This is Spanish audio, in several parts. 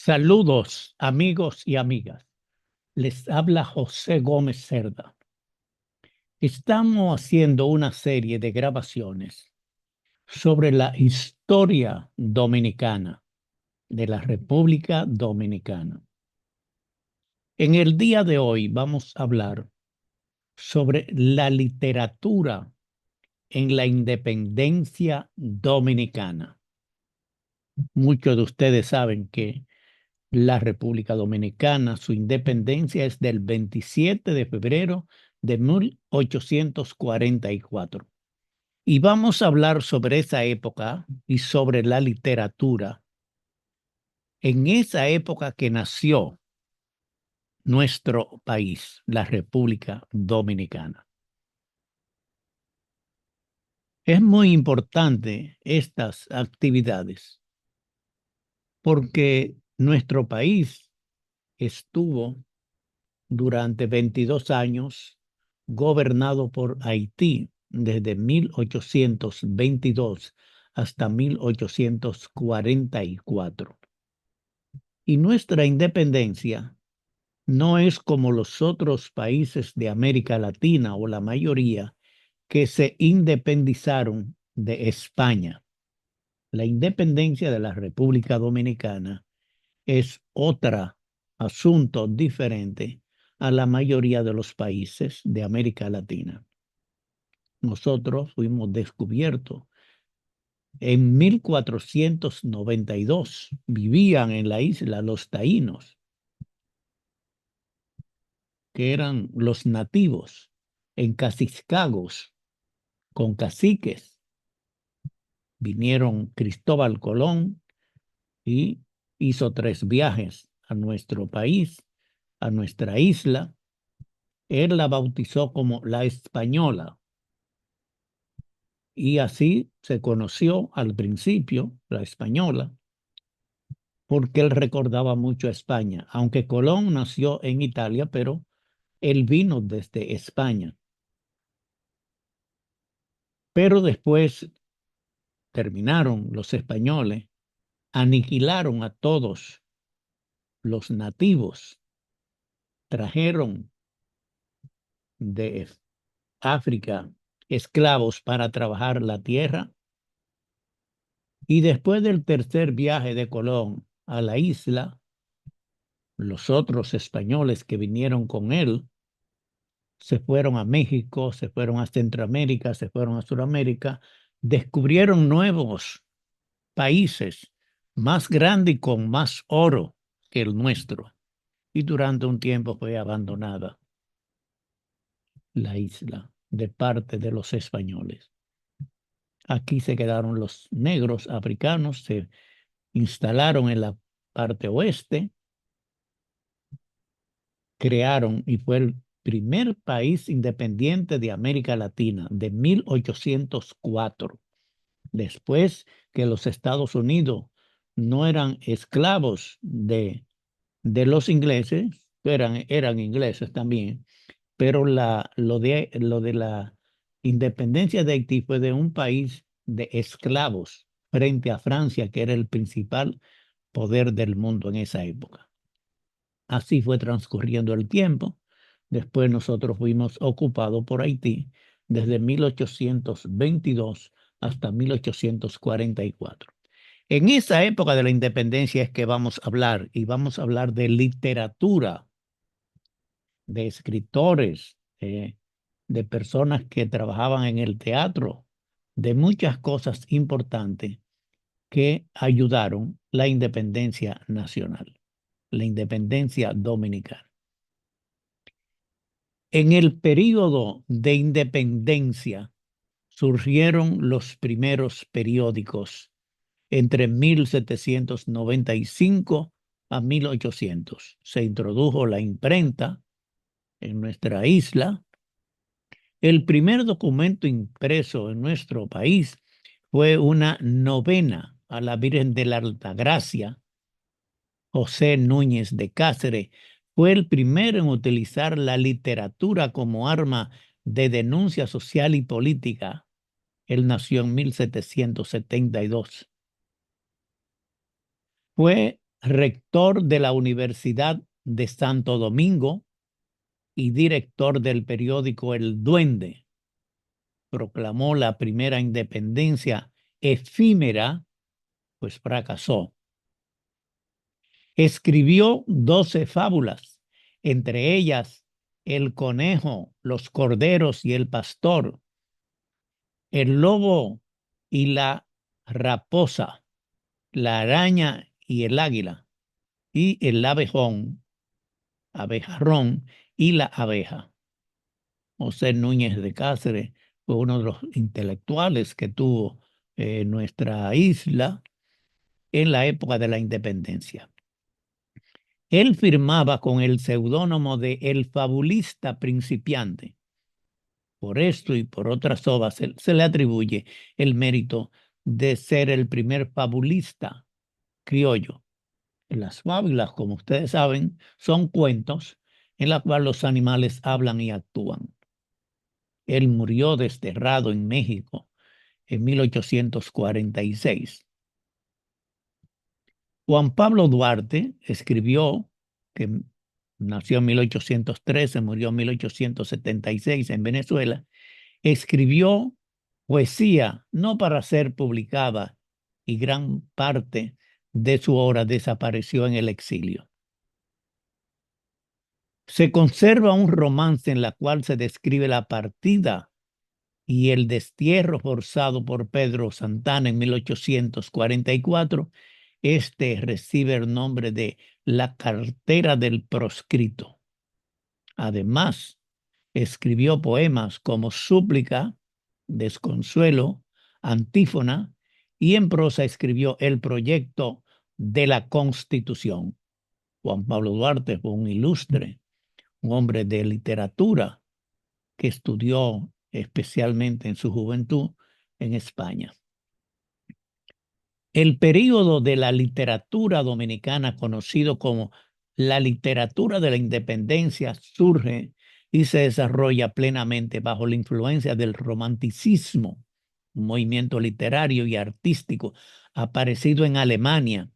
Saludos, amigos y amigas. Les habla José Gómez Cerda. Estamos haciendo una serie de grabaciones sobre la historia dominicana, de la República Dominicana. En el día de hoy vamos a hablar sobre la literatura en la independencia dominicana. Muchos de ustedes saben que la República Dominicana, su independencia es del 27 de febrero de 1844. Y vamos a hablar sobre esa época y sobre la literatura en esa época que nació nuestro país, la República Dominicana. Es muy importante estas actividades porque nuestro país estuvo durante 22 años gobernado por Haití desde 1822 hasta 1844. Y nuestra independencia no es como los otros países de América Latina o la mayoría que se independizaron de España. La independencia de la República Dominicana es otro asunto diferente a la mayoría de los países de América Latina. Nosotros fuimos descubiertos en 1492. Vivían en la isla los taínos, que eran los nativos, en cacicagos, con caciques. Vinieron Cristóbal Colón y hizo 3 viajes a nuestro país, a nuestra isla. Él la bautizó como la Española y así se conoció al principio, la Española, porque él recordaba mucho a España, aunque Colón nació en Italia, pero él vino desde España. Pero después terminaron los españoles, aniquilaron a todos los nativos, trajeron de África esclavos para trabajar la tierra. Y después del tercer viaje de Colón a la isla, los otros españoles que vinieron con él se fueron a México, se fueron a Centroamérica, se fueron a Sudamérica, descubrieron nuevos países más grandes y con más oro que el nuestro. Y durante un tiempo fue abandonada la isla de parte de los españoles. Aquí se quedaron los negros africanos, se instalaron en la parte oeste, crearon y fue el primer país independiente de América Latina de 1804. Después que los Estados Unidos no eran esclavos de los ingleses, eran ingleses también, pero lo de la independencia de Haití fue de un país de esclavos frente a Francia, que era el principal poder del mundo en esa época. Así fue transcurriendo el tiempo. Después nosotros fuimos ocupados por Haití desde 1822 hasta 1844. En esa época de la independencia es que vamos a hablar y vamos a hablar de literatura, de escritores, de personas que trabajaban en el teatro, de muchas cosas importantes que ayudaron la independencia nacional, la independencia dominicana. En el período de independencia surgieron los primeros periódicos entre 1795 a 1800. Se introdujo la imprenta en nuestra isla. El primer documento impreso en nuestro país fue una novena a la Virgen de la Altagracia. José Núñez de Cáceres fue el primero en utilizar la literatura como arma de denuncia social y política. Él nació en 1772. Fue rector de la Universidad de Santo Domingo y director del periódico El Duende. Proclamó la primera independencia efímera, pues fracasó. Escribió 12 fábulas, entre ellas El conejo, los corderos y el pastor, El lobo y la raposa, La araña y el águila, y El abejón, abejarrón y la abeja. José Núñez de Cáceres fue uno de los intelectuales que tuvo nuestra isla en la época de la independencia. Él firmaba con el seudónimo de El Fabulista Principiante. Por esto y por otras obras se le atribuye el mérito de ser el primer fabulista criollo. Las fábulas, como ustedes saben, son cuentos en los cuales los animales hablan y actúan. Él murió desterrado en México en 1846. Juan Pablo Duarte escribió, que nació en 1813, murió en 1876 en Venezuela, escribió poesía no para ser publicada y gran parte de su obra desapareció en el exilio. Se conserva un romance en la cual se describe la partida y el destierro forzado por Pedro Santana en 1844. Este recibe el nombre de La cartera del proscrito. Además, escribió poemas como Súplica, Desconsuelo, Antífona, y en prosa escribió el proyecto de la Constitución. Juan Pablo Duarte fue un ilustre, un hombre de literatura que estudió especialmente en su juventud en España. El período de la literatura dominicana, conocido como la literatura de la independencia, surge y se desarrolla plenamente bajo la influencia del romanticismo, un movimiento literario y artístico aparecido en Alemania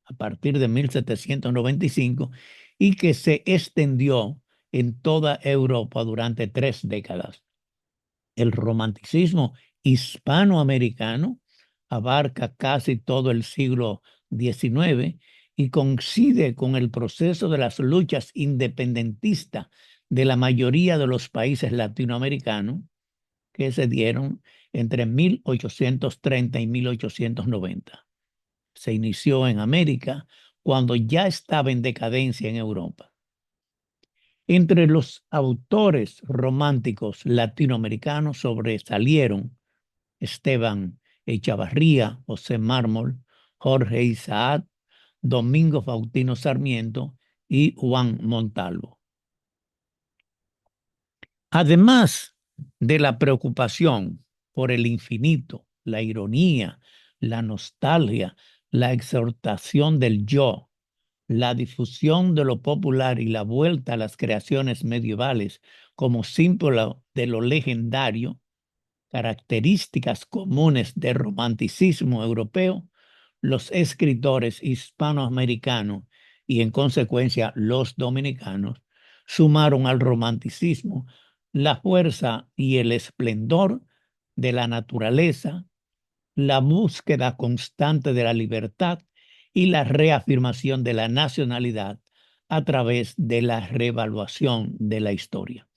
a partir de 1795 y que se extendió en toda Europa durante 3 décadas. El romanticismo hispanoamericano abarca casi todo el siglo XIX y coincide con el proceso de las luchas independentistas de la mayoría de los países latinoamericanos que se dieron entre 1830 y 1890. Se inició en América cuando ya estaba en decadencia en Europa. Entre los autores románticos latinoamericanos sobresalieron Esteban Echavarría, José Mármol, Jorge Isaac, Domingo Faustino Sarmiento y Juan Montalvo. Además de la preocupación por el infinito, la ironía, la nostalgia, la exhortación del yo, la difusión de lo popular y la vuelta a las creaciones medievales como símbolo de lo legendario, características comunes del romanticismo europeo, los escritores hispanoamericanos y en consecuencia los dominicanos sumaron al romanticismo la fuerza y el esplendor de la naturaleza, la búsqueda constante de la libertad y la reafirmación de la nacionalidad a través de la reevaluación de la historia.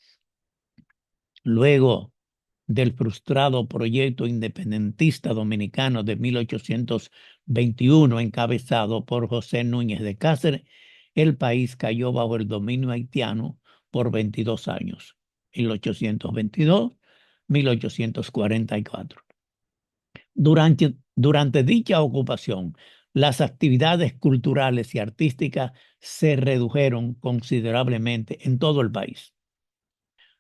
Luego del frustrado proyecto independentista dominicano de 1821, encabezado por José Núñez de Cáceres, el país cayó bajo el dominio haitiano por 22 años, 1822-1844. Durante dicha ocupación, las actividades culturales y artísticas se redujeron considerablemente en todo el país.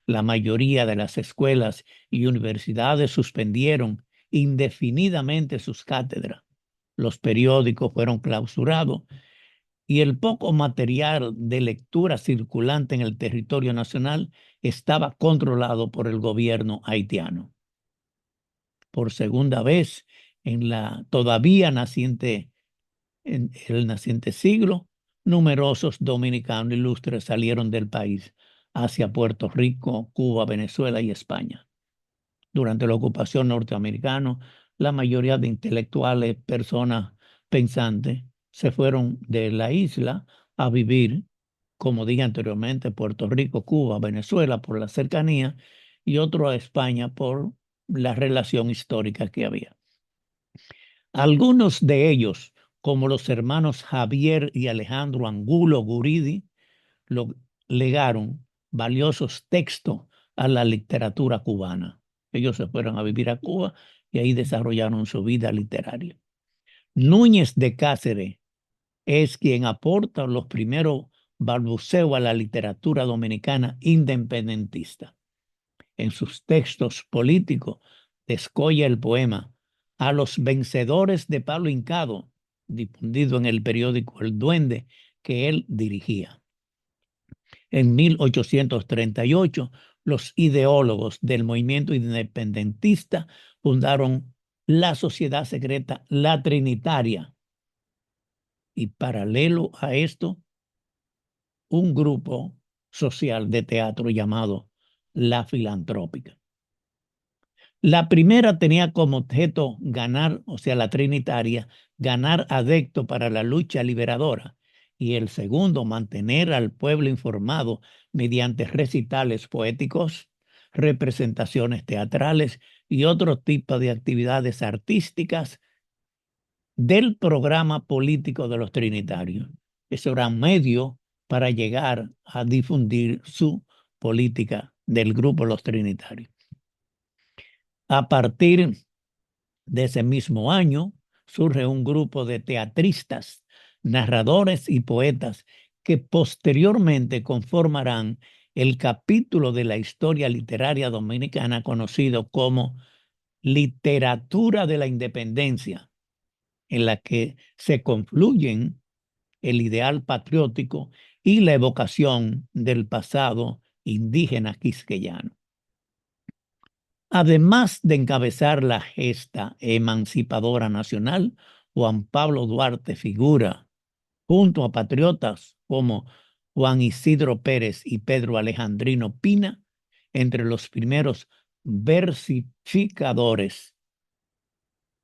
La mayoría de las escuelas y universidades suspendieron indefinidamente sus cátedras. Los periódicos fueron clausurados y el poco material de lectura circulante en el territorio nacional estaba controlado por el gobierno haitiano. Por segunda vez en la todavía naciente En el naciente siglo, numerosos dominicanos ilustres salieron del país hacia Puerto Rico, Cuba, Venezuela y España. Durante la ocupación norteamericana, la mayoría de intelectuales, personas pensantes, se fueron de la isla a vivir, como dije anteriormente, Puerto Rico, Cuba, Venezuela por la cercanía y otro a España por la relación histórica que había. Algunos de ellos, como los hermanos Javier y Alejandro Angulo Guridi, lo legaron valiosos textos a la literatura cubana. Ellos se fueron a vivir a Cuba y ahí desarrollaron su vida literaria. Núñez de Cáceres es quien aporta los primeros balbuceos a la literatura dominicana independentista. En sus textos políticos descolla el poema A los vencedores de Palo Hincado, difundido en el periódico El Duende, que él dirigía. En 1838, los ideólogos del movimiento independentista fundaron la sociedad secreta La Trinitaria y paralelo a esto, un grupo social de teatro llamado La Filantrópica. La primera tenía como objeto ganar, o sea, la trinitaria, ganar adepto para la lucha liberadora, y el segundo, mantener al pueblo informado mediante recitales poéticos, representaciones teatrales y otro tipo de actividades artísticas del programa político de los trinitarios. Eso era un medio para llegar a difundir su política del grupo Los Trinitarios. A partir de ese mismo año surge un grupo de teatristas, narradores y poetas que posteriormente conformarán el capítulo de la historia literaria dominicana conocido como Literatura de la Independencia, en la que se confluyen el ideal patriótico y la evocación del pasado indígena quisqueyano. Además de encabezar la gesta emancipadora nacional, Juan Pablo Duarte figura junto a patriotas como Juan Isidro Pérez y Pedro Alejandrino Pina entre los primeros versificadores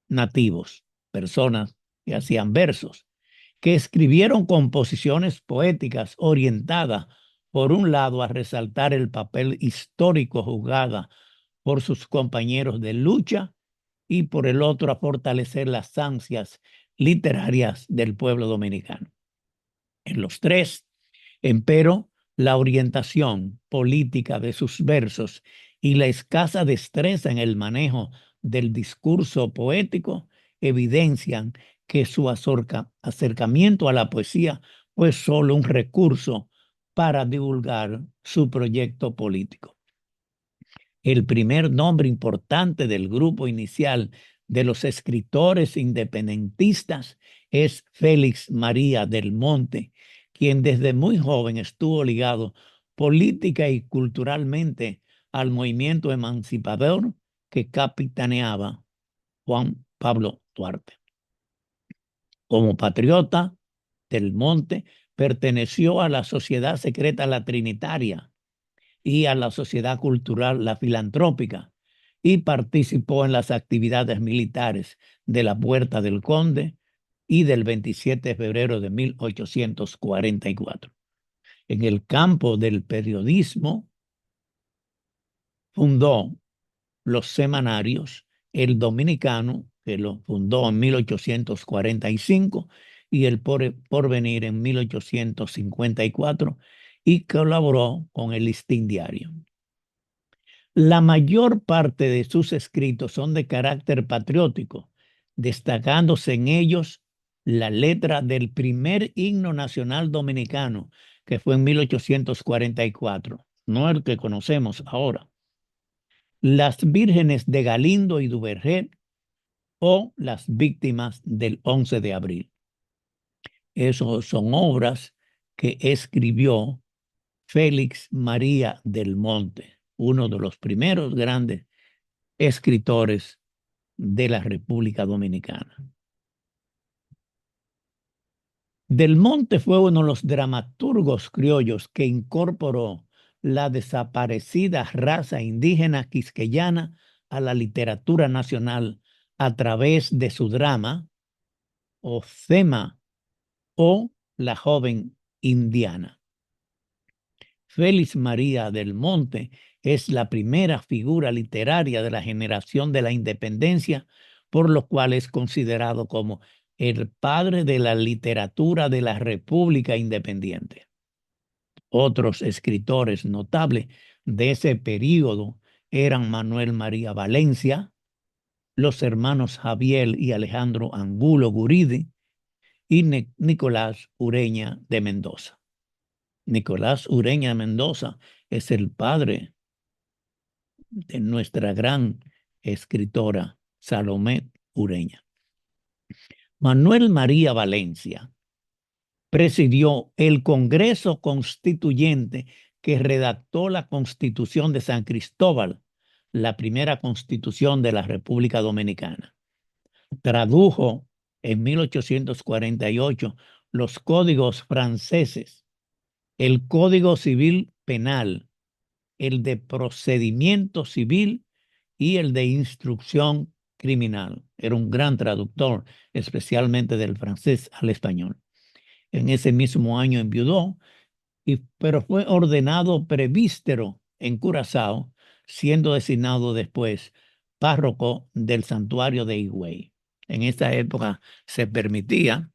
nativos, personas que hacían versos, que escribieron composiciones poéticas orientadas, por un lado, a resaltar el papel histórico jugado por sus compañeros de lucha y por el otro, a fortalecer las ansias literarias del pueblo dominicano. En los tres, empero, la orientación política de sus versos y la escasa destreza en el manejo del discurso poético evidencian que su acercamiento a la poesía fue solo un recurso para divulgar su proyecto político. El primer nombre importante del grupo inicial de los escritores independentistas es Félix María del Monte, quien desde muy joven estuvo ligado política y culturalmente al movimiento emancipador que capitaneaba Juan Pablo Duarte. Como patriota, del Monte perteneció a la Sociedad Secreta La Trinitaria y a la Sociedad Cultural La Filantrópica y participó en las actividades militares de la Puerta del Conde y del 27 de febrero de 1844. En el campo del periodismo fundó los semanarios El Dominicano, que lo fundó en 1845, y El Porvenir en 1854, y colaboró con el Listín Diario. La mayor parte de sus escritos son de carácter patriótico, destacándose en ellos la letra del primer himno nacional dominicano, que fue en 1844, no el que conocemos ahora. Las Vírgenes de Galindo y Duvergé o Las Víctimas del 11 de abril. Esas son obras que escribió Félix María del Monte, uno de los primeros grandes escritores de la República Dominicana. Del Monte fue uno de los dramaturgos criollos que incorporó la desaparecida raza indígena quisqueyana a la literatura nacional a través de su drama Ocema o La joven indiana. Félix María del Monte es la primera figura literaria de la generación de la independencia, por lo cual es considerado como el padre de la literatura de la República Independiente. Otros escritores notables de ese periodo eran Manuel María Valencia, los hermanos Javier y Alejandro Angulo Guridi y Nicolás Ureña de Mendoza. Nicolás Ureña de Mendoza es el padre de nuestra gran escritora Salomé Ureña. Manuel María Valencia presidió el Congreso Constituyente que redactó la Constitución de San Cristóbal, la primera constitución de la República Dominicana. Tradujo en 1848 los códigos franceses, el Código Civil Penal, el de procedimiento civil y el de instrucción criminal. Era un gran traductor, especialmente del francés al español. En ese mismo año enviudó, pero fue ordenado presbítero en Curazao, siendo designado después párroco del santuario de Higüey. En esta época se permitía,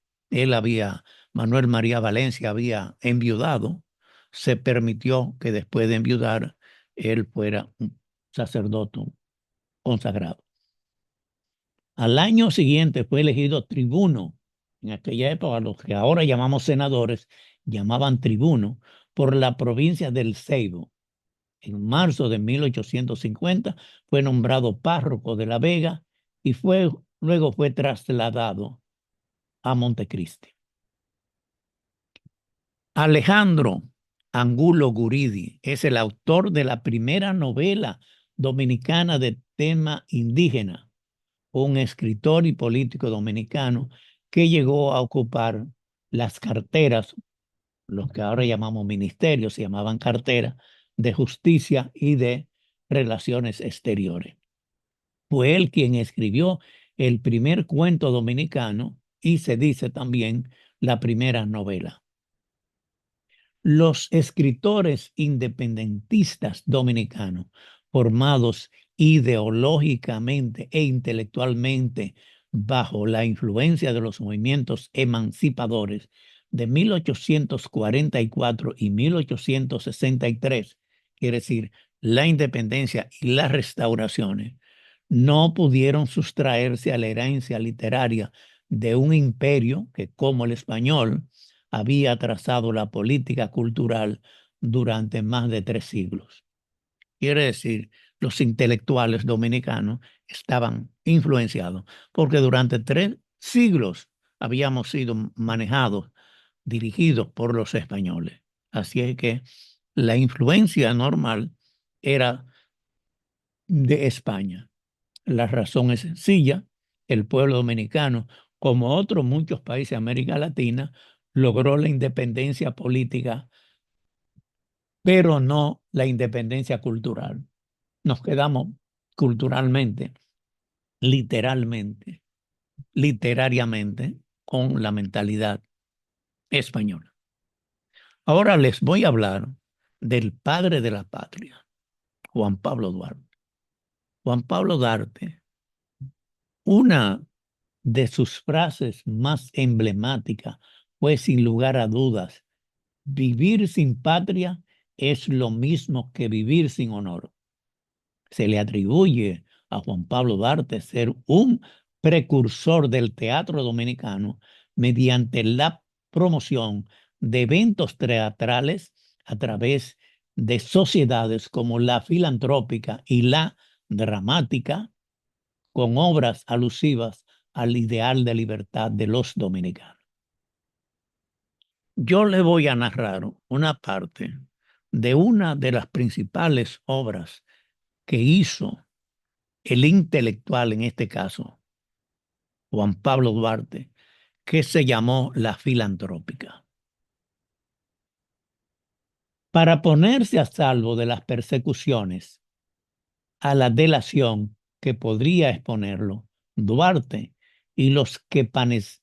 Manuel María Valencia había enviudado, se permitió que después de enviudar él fuera un sacerdote consagrado. Al año siguiente fue elegido tribuno. En aquella época, los que ahora llamamos senadores, llamaban tribuno por la provincia del Ceibo. En marzo de 1850 fue nombrado párroco de La Vega y luego fue trasladado a Montecristi. Alejandro Angulo Guridi es el autor de la primera novela dominicana de tema indígena, un escritor y político dominicano que llegó a ocupar las carteras, los que ahora llamamos ministerios, se llamaban carteras, de justicia y de relaciones exteriores. Fue él quien escribió el primer cuento dominicano y se dice también la primera novela. Los escritores independentistas dominicanos, formados ideológicamente e intelectualmente bajo la influencia de los movimientos emancipadores de 1844 y 1863, quiere decir, la independencia y las restauraciones, no pudieron sustraerse a la herencia literaria de un imperio que, como el español, había trazado la política cultural durante más de 3 siglos. Quiere decir, los intelectuales dominicanos estaban influenciados porque durante 3 siglos habíamos sido manejados, dirigidos por los españoles. Así es que la influencia normal era de España. La razón es sencilla: el pueblo dominicano, como otros muchos países de América Latina, logró la independencia política, pero no la independencia cultural. Nos quedamos culturalmente, literalmente, literariamente, con la mentalidad española. Ahora les voy a hablar del padre de la patria, Juan Pablo Duarte. Juan Pablo Duarte, una de sus frases más emblemáticas fue, sin lugar a dudas: vivir sin patria es lo mismo que vivir sin honor. Se le atribuye a Juan Pablo Duarte ser un precursor del teatro dominicano mediante la promoción de eventos teatrales a través de sociedades como la filantrópica y la dramática, con obras alusivas al ideal de libertad de los dominicanos. Yo le voy a narrar una parte de una de las principales obras que hizo el intelectual, en este caso, Juan Pablo Duarte, que se llamó la filantrópica. Para ponerse a salvo de las persecuciones a la delación que podría exponerlo, Duarte y los que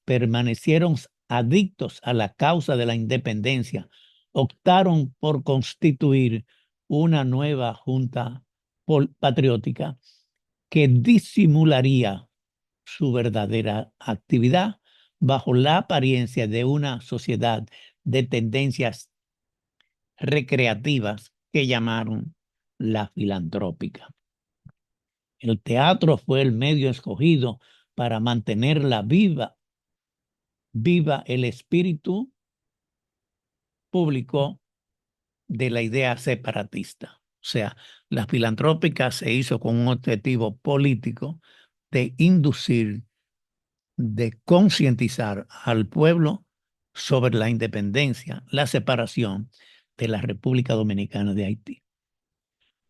permanecieron adictos a la causa de la independencia optaron por constituir una nueva junta patriótica que disimularía su verdadera actividad bajo la apariencia de una sociedad de tendencias recreativas que llamaron la filantrópica. El teatro fue el medio escogido para mantenerla viva el espíritu público de la idea separatista. O sea, la filantrópica se hizo con un objetivo político de inducir, de concientizar al pueblo sobre la independencia, la separación de la República Dominicana de Haití.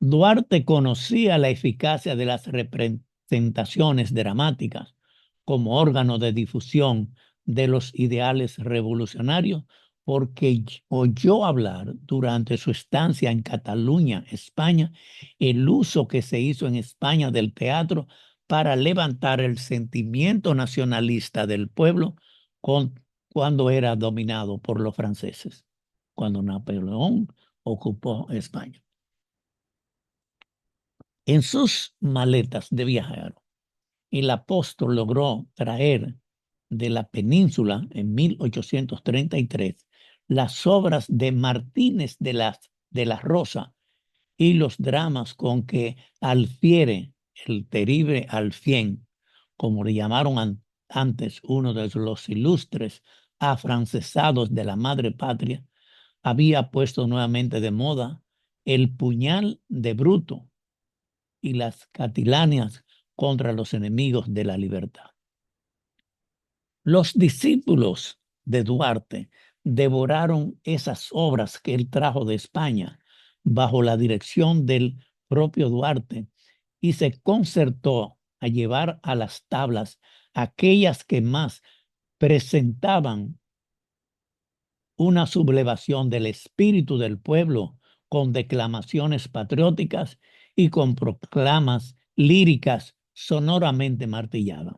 Duarte conocía la eficacia de las representaciones dramáticas como órgano de difusión de los ideales revolucionarios porque oyó hablar durante su estancia en Cataluña, España, el uso que se hizo en España del teatro para levantar el sentimiento nacionalista del pueblo cuando era dominado por los franceses, cuando Napoleón ocupó España. En sus maletas de viajero, el apóstol logró traer de la península en 1833 las obras de Martínez de la Rosa y los dramas con que Alfiere, el terrible Alfién, como le llamaron antes uno de los ilustres afrancesados de la madre patria, había puesto nuevamente de moda el puñal de Bruto y las catiláneas contra los enemigos de la libertad. Los discípulos de Duarte devoraron esas obras que él trajo de España bajo la dirección del propio Duarte y se concertó a llevar a las tablas aquellas que más presentaban una sublevación del espíritu del pueblo con declamaciones patrióticas y con proclamas líricas sonoramente martilladas.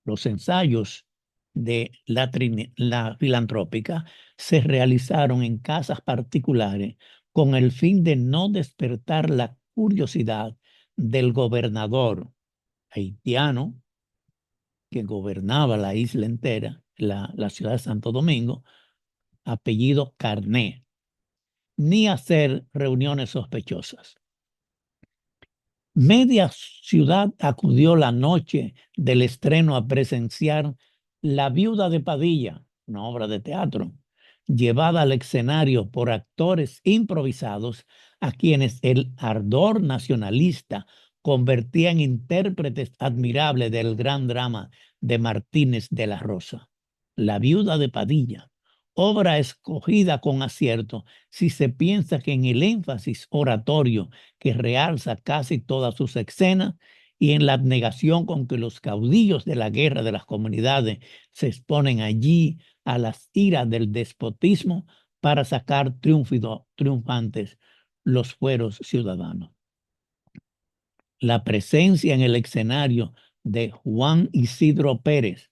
Los ensayos de la filantrópica se realizaron en casas particulares con el fin de no despertar la curiosidad del gobernador haitiano que gobernaba la isla entera, la ciudad de Santo Domingo, apellido Carné, ni hacer reuniones sospechosas. Media ciudad acudió la noche del estreno a presenciar La viuda de Padilla, una obra de teatro, llevada al escenario por actores improvisados a quienes el ardor nacionalista convertía en intérpretes admirables del gran drama de Martínez de la Rosa. La viuda de Padilla, obra escogida con acierto si se piensa que en el énfasis oratorio que realza casi todas sus escenas y en la abnegación con que los caudillos de la guerra de las comunidades se exponen allí a las iras del despotismo para sacar triunfantes los fueros ciudadanos. La presencia en el escenario de Juan Isidro Pérez,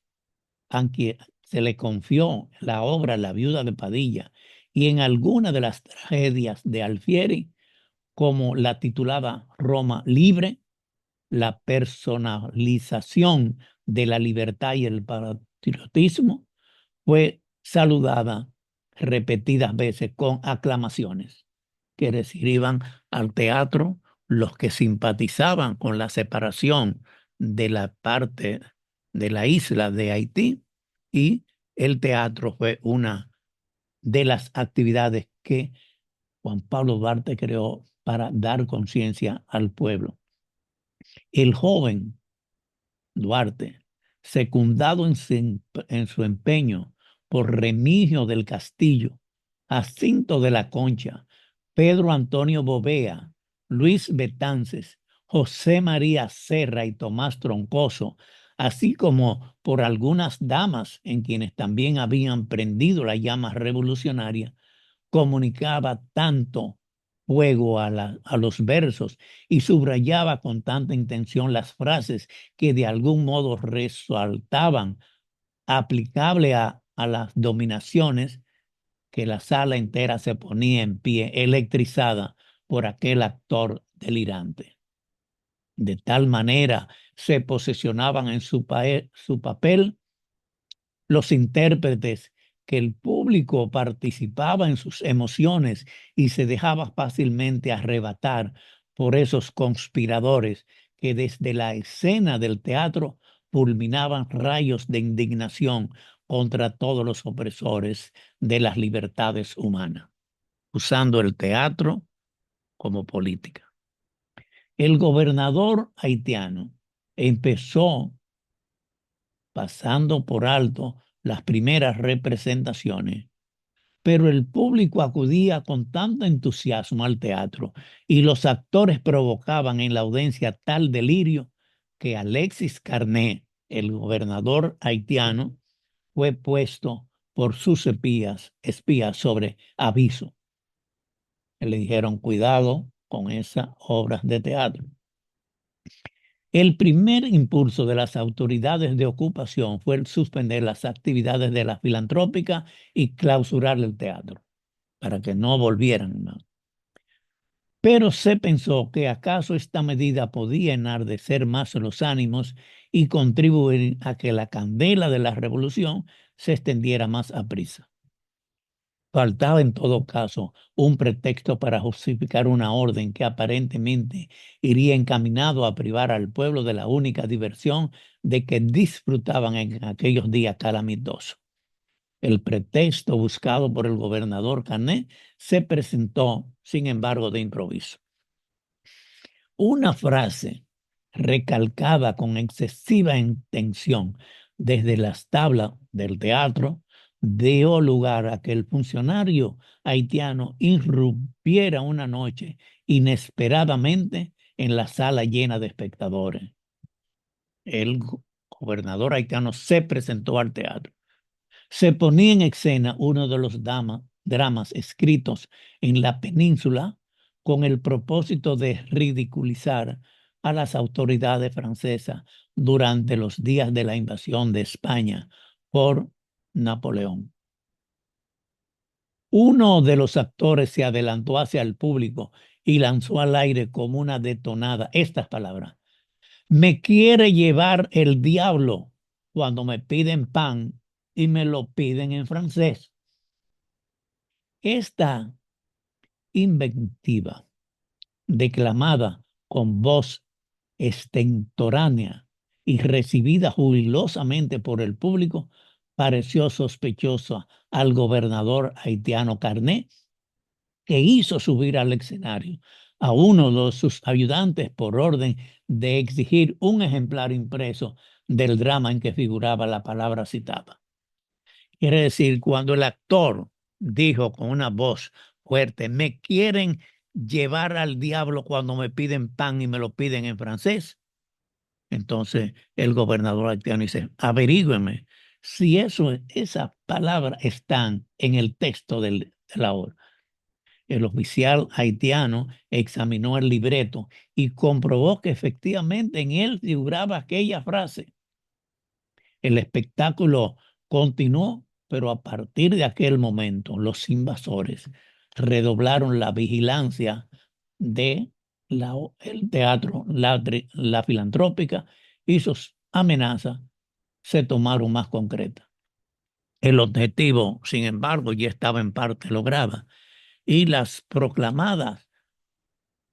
aunque se le confió la obra La viuda de Padilla y en alguna de las tragedias de Alfieri, como la titulada Roma Libre, la personalización de la libertad y el patriotismo, fue saludada repetidas veces con aclamaciones que recibían al teatro los que simpatizaban con la separación de la parte de la isla de Haití, y el teatro fue una de las actividades que Juan Pablo Duarte creó para dar conciencia al pueblo. El joven Duarte, secundado en su empeño por Remigio del Castillo, Jacinto de la Concha, Pedro Antonio Bovea, Luis Betances, José María Serra y Tomás Troncoso, así como por algunas damas en quienes también habían prendido la llama revolucionaria, comunicaba tanto fuego a los versos y subrayaba con tanta intención las frases que de algún modo resaltaban aplicable a las dominaciones, que la sala entera se ponía en pie, electrizada por aquel actor delirante. De tal manera se posesionaban en su papel los intérpretes, que el público participaba en sus emociones y se dejaba fácilmente arrebatar por esos conspiradores que desde la escena del teatro fulminaban rayos de indignación contra todos los opresores de las libertades humanas, usando el teatro como política. El gobernador haitiano empezó pasando por alto las primeras representaciones, pero el público acudía con tanto entusiasmo al teatro y los actores provocaban en la audiencia tal delirio que Alexis Carné, el gobernador haitiano, fue puesto por sus espías sobre aviso. Le dijeron: cuidado con esas obras de teatro. El primer impulso de las autoridades de ocupación fue el suspender las actividades de la filantrópica y clausurar el teatro para que no volvieran más. Pero se pensó que acaso esta medida podía enardecer más los ánimos y contribuir a que la candela de la revolución se extendiera más a prisa. Faltaba en todo caso un pretexto para justificar una orden que aparentemente iría encaminado a privar al pueblo de la única diversión de que disfrutaban en aquellos días calamitosos. El pretexto buscado por el gobernador Canet se presentó, sin embargo, de improviso. Una frase recalcada con excesiva intención desde las tablas del teatro dio lugar a que el funcionario haitiano irrumpiera una noche inesperadamente en la sala llena de espectadores. El gobernador haitiano se presentó al teatro. Se ponía en escena uno de los dramas escritos en la península con el propósito de ridiculizar a las autoridades francesas durante los días de la invasión de España por Napoleón. Uno de los actores se adelantó hacia el público y lanzó al aire como una detonada estas palabras: me quiere llevar el diablo cuando me piden pan y me lo piden en francés. Esta inventiva, declamada con voz estentoránea y recibida jubilosamente por el público, pareció sospechosa al gobernador haitiano Carné, que hizo subir al escenario a uno de sus ayudantes por orden de exigir un ejemplar impreso del drama en que figuraba la palabra citada. Quiere decir, cuando el actor dijo con una voz fuerte: me quieren llevar al diablo cuando me piden pan y me lo piden en francés, entonces el gobernador haitiano dice: averígüeme si esas palabras están en el texto de la obra. El oficial haitiano examinó el libreto y comprobó que efectivamente en él figuraba aquella frase. El espectáculo continuó, pero a partir de aquel momento los invasores redoblaron la vigilancia de el teatro, la filantrópica, y sus amenazas se tomaron más concretas. El objetivo, sin embargo, ya estaba en parte logrado y las proclamadas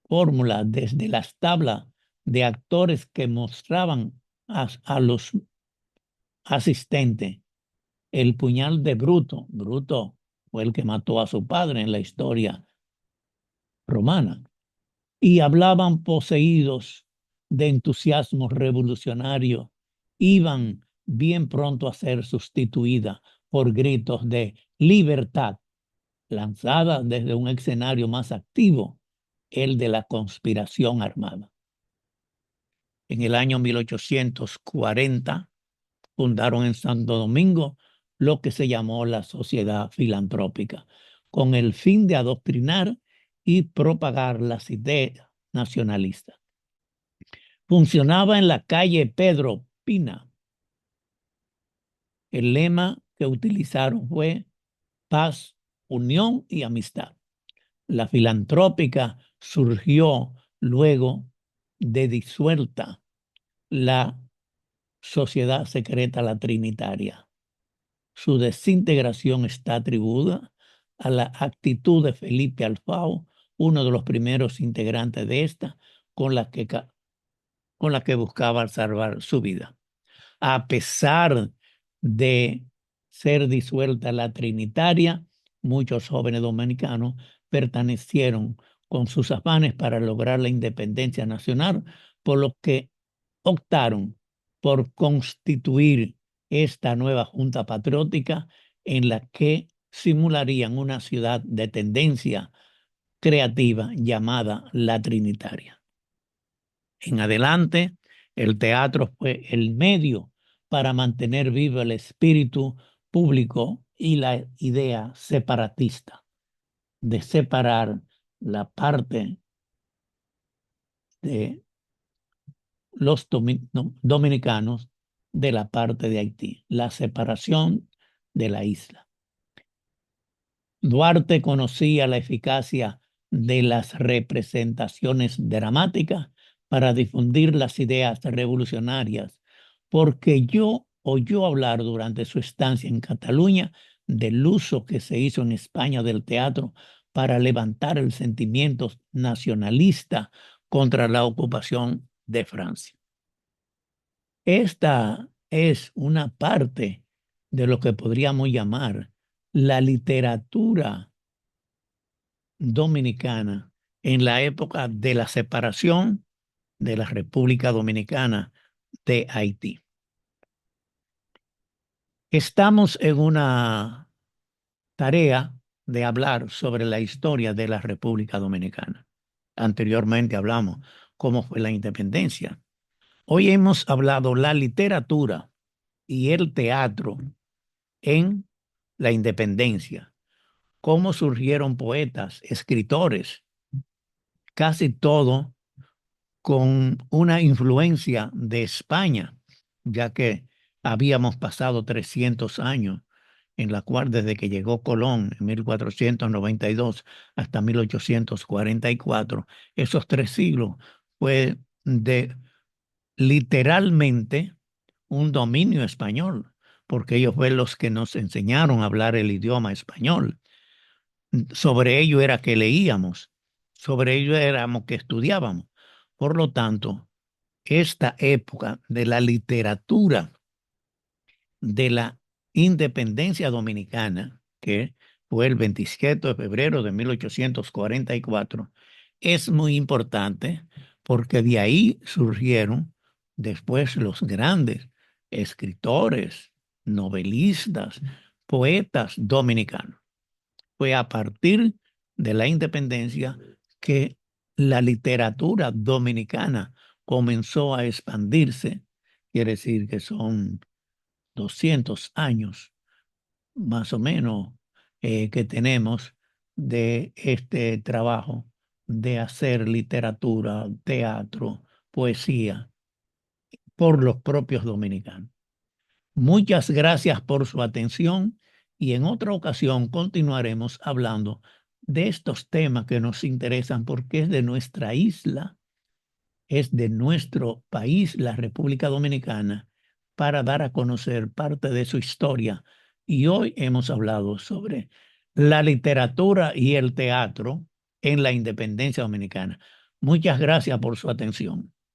fórmulas desde las tablas de actores que mostraban a los asistentes el puñal de Bruto. Bruto fue el que mató a su padre en la historia romana. Y hablaban poseídos de entusiasmo revolucionario. Iban bien pronto a ser sustituida por gritos de libertad, lanzadas desde un escenario más activo, el de la conspiración armada. En el año 1840 fundaron en Santo Domingo lo que se llamó la Sociedad Filantrópica, con el fin de adoctrinar y propagar las ideas nacionalistas. Funcionaba en la calle Pedro Pina. El lema que utilizaron fue paz, unión y amistad. La filantrópica surgió luego de disuelta la Sociedad Secreta La Trinitaria. Su desintegración está atribuida a la actitud de Felipe Alfao, uno de los primeros integrantes de esta, con la que buscaba salvar su vida. A pesar de ser disuelta la Trinitaria, muchos jóvenes dominicanos pertenecieron con sus afanes para lograr la independencia nacional, por lo que optaron por constituir esta nueva Junta Patriótica en la que simularían una ciudad de tendencia creativa llamada La Trinitaria. En adelante, el teatro fue el medio para mantener vivo el espíritu público y la idea separatista de separar la parte de los dominicanos de la parte de Haití, la separación de la isla. Duarte conocía la eficacia de las representaciones dramáticas para difundir las ideas revolucionarias, porque oyó hablar durante su estancia en Cataluña del uso que se hizo en España del teatro para levantar el sentimiento nacionalista contra la ocupación de Francia. Esta es una parte de lo que podríamos llamar la literatura dominicana en la época de la separación de la República Dominicana de Haití. Estamos en una tarea de hablar sobre la historia de la República Dominicana. Anteriormente hablamos cómo fue la independencia. Hoy hemos hablado la literatura y el teatro en la independencia, cómo surgieron poetas, escritores, casi todo con una influencia de España, ya que habíamos pasado 300 años en la cual desde que llegó Colón en 1492 hasta 1844, esos 3 siglos fue de literalmente un dominio español, porque ellos fueron los que nos enseñaron a hablar el idioma español. Sobre ello era que leíamos, sobre ello éramos que estudiábamos. Por lo tanto, esta época de la literatura de la independencia dominicana, que fue el 27 de febrero de 1844, es muy importante porque de ahí surgieron después los grandes escritores, novelistas, poetas dominicanos. Fue a partir de la independencia que la literatura dominicana comenzó a expandirse. Quiere decir que son 200 años más o menos que tenemos de este trabajo de hacer literatura, teatro, poesía por los propios dominicanos. Muchas gracias por su atención y en otra ocasión continuaremos hablando de estos temas que nos interesan porque es de nuestra isla, es de nuestro país, la República Dominicana, para dar a conocer parte de su historia. Y hoy hemos hablado sobre la literatura y el teatro en la independencia dominicana. Muchas gracias por su atención.